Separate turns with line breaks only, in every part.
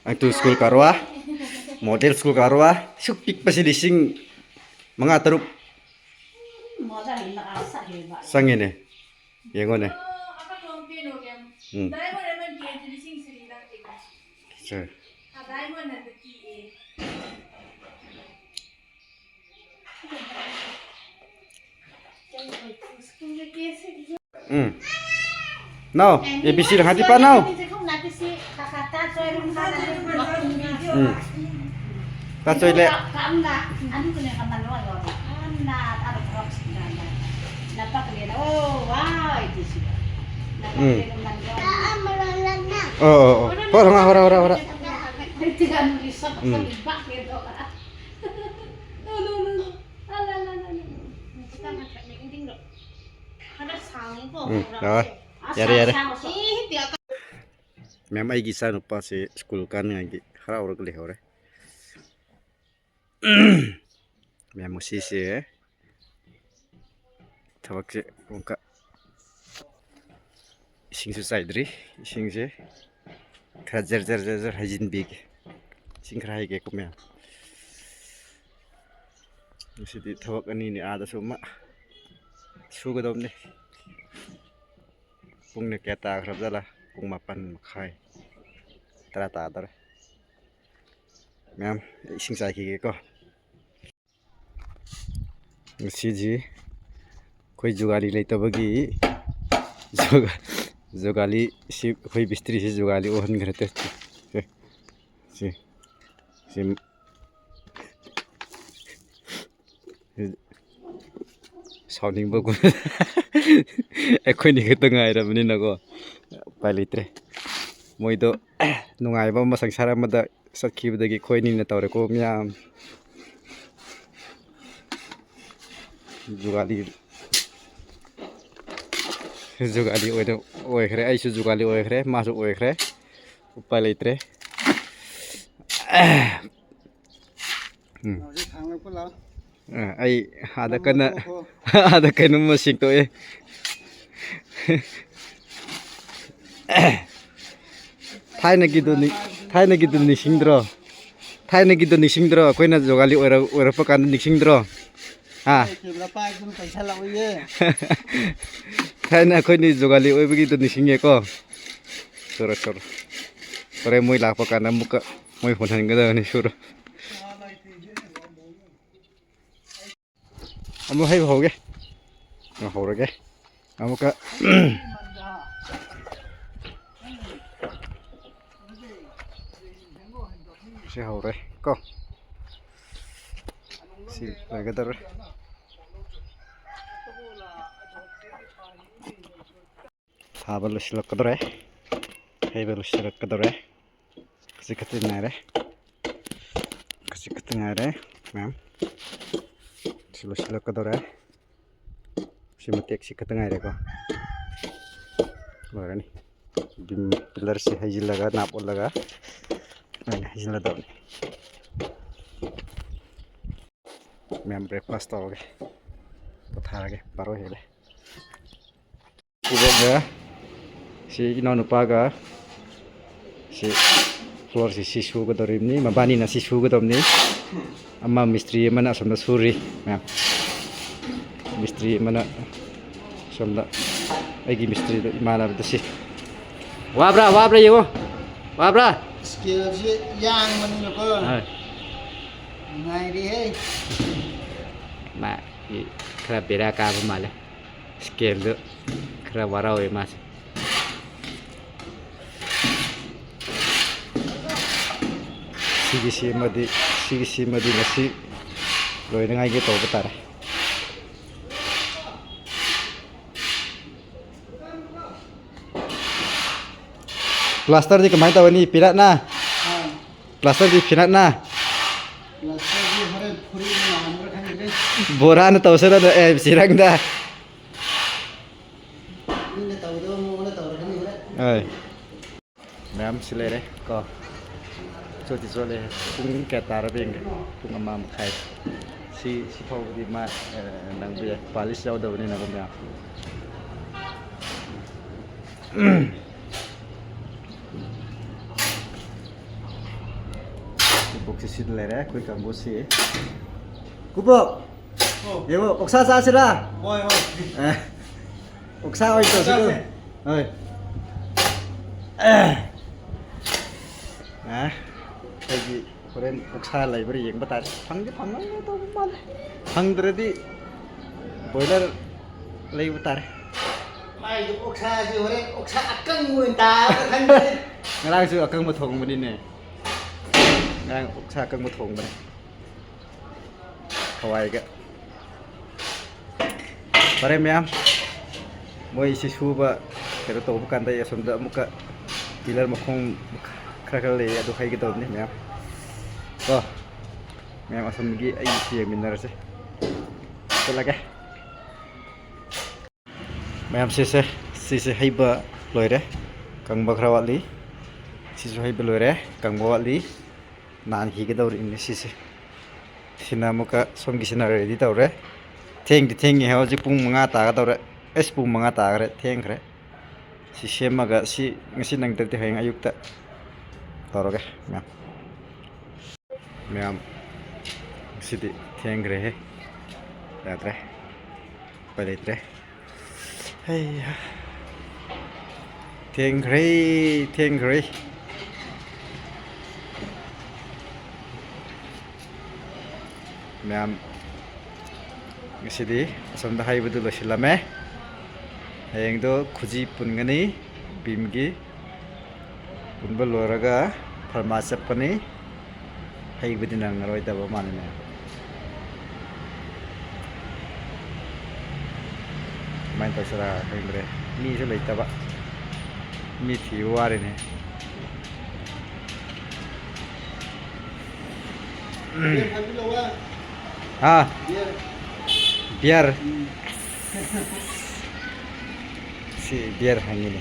Itu school Karwa, model school Karwa, supik pasi dising mga tarup. Sangine, yang mana? Sure. Now, ABC hati pa now. Tak coy le. Oh. Ora. Yare. Memang ai gisa no pa se school kan ngai khara or gele hore. Memang sisi Tawak se onka ising society ising se khajar hajin big sing khrai ke kumya. Sidi tawak ani ni ada suma sugadom ne. Pung ne keta khrab jala pung mapan khai trata dar. Ma'am ising sai ki ko. Siji koi jugali leitabagi jugali si koi bistri si jugali ohan grate si sounding ba ko ekoi ni khata ngai ra bani na ko palitre moi do nungai ba masang sara mada sakhi badagi koi ni na tawre ko mya jugali oy khre ai su jugali oy khre ma su oy khre upai leitre ai ada kana masing to e thaina gi do ni singdro koina jugali oira pa kan ni singdro Thaina khoi ni jogali oibagi to nisinge ko sura ore moi la pa kana muka moi phonhan ga ni sura amo hai hoge horage amuka se hore ko si lagadar Habalo silak kadore, hebalo silak kadore, kasih nare, ma'am, silak kadore, si mati kasih nare ko, baga ni, pilar si hajil laga, napol laga, hajil laga, ma'am breakfast toge, pothara paro hele, udah si ino nupaga si floor si sisu ko dorim ni mabani na sisu ko dom ni amma mistri mana somda suri ma'am mistri mana somda aigi mistri mana besi wabra yego wabra
skill si yang mani ko ngai ri he
ma kra bera ka ba male skill do kra warau e mas Sigi madi nasi loy ngai ge to betara plaster di kemai tahu ni pirat na plaster di pirat na boran tahu sera sirang dah ma'am silere ko Choti sole pung kata rabing pung amam khai si phau di ma nang bia palis jau do ni na ko mya 복시 시들래래 그 감보시 구복 예고 옥사 사시라
뭐요?
옥사 어디 있어 지금 어이 여기 그런 옥사 라이브러리 영 봤다 방지 방만 또 만 방들어디 보일러 라이브 따라
Mai cái oxa gì vậy? Oxa căng người ta thành đấy.
ngang sự căng một thùng bên này ngang 옥사 căng một thùng bên này Hawaii cái Pare ma'am moi si suba pero to bukan tay asumda muka pilar makhong krakale adu khai gitu nih ma'am to ma'am asum gi ai si minar se to lage ma'am si haiba loire kang bakrawali si haiba loire kang bawali nan hi gitu ri si sina muka som gi sina ready tawre theng he hoji pung manga ta ga tawre es pung manga ta gare theng khre si semaga si ngasi nang terte heng ayukta toroge ma'am si di theng gre he datre paletre hey theng gre ma'am ngasi asam da hai bedu losilame hayeng do khuji pungani bimgi punba loraga pharmacy pani hai bedu nang roi da ba manne main ta sara hengre mi se leita ba mi thi ware ne
Dia kan dulu lah. Dia
biar si biar hangine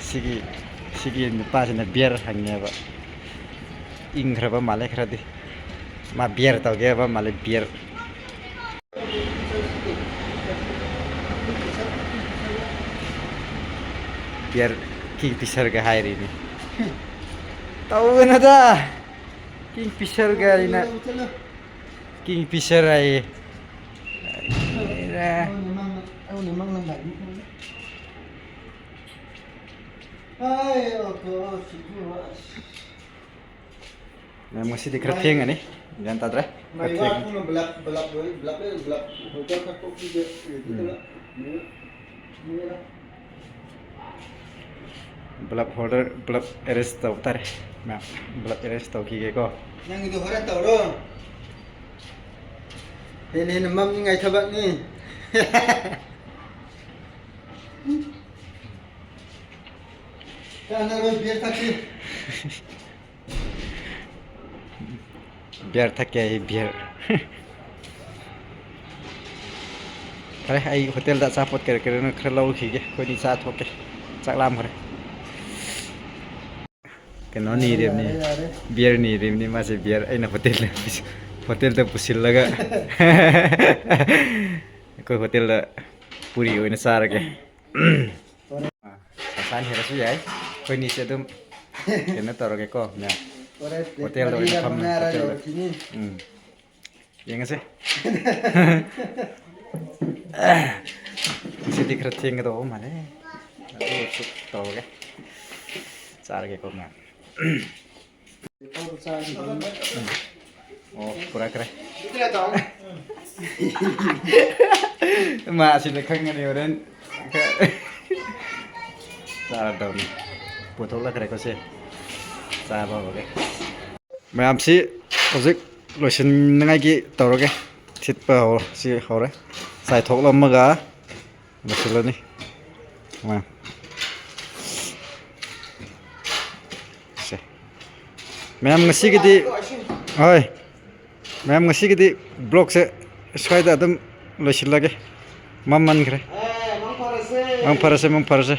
sigi pasna biar hangnya ba ingra ba male khradi ma biar tau ge ba male biar king pisar ga hairi ni tau na da king pisar ga ina king pisar ai
memang lambat. Ai, oh,
nah masih dikreting ani jangan tadre
Mai wa pun belak hotel ka tok juga gitu lah.
belak holder belak arrest tau tar nah belak arrest tau ki ko
Yang itu horat tau dong. Ini mam ni ngai thabak ni. Karena biar taksi.
biar takai biar kare ai hotel da support kare na khalau khi ge ko ni sa thoke chak lam kare keno ni rem ni biar ni rem ni ma se biar ai na hotel da pusil laga ko hotel da puri oina sar ge san hera su yai ko ni se dum kena taro ge ko na hotel do ini kam hotel
sini.
Yang sih sidi kreting do mana aduh suk to ge sar ge ko na oh pura kre
Itulah tahu.
masih dekat ngani orang sar do ni botol la kre ko se sar ba ge ma'am si project lotion ngai gi tawroge thitpa ho si hore sai thoklam maga masulani ma se ma'am ngasi gidi oi ma'am ngasi gidi blog se swaida adum lotion lage mamman kre mang parase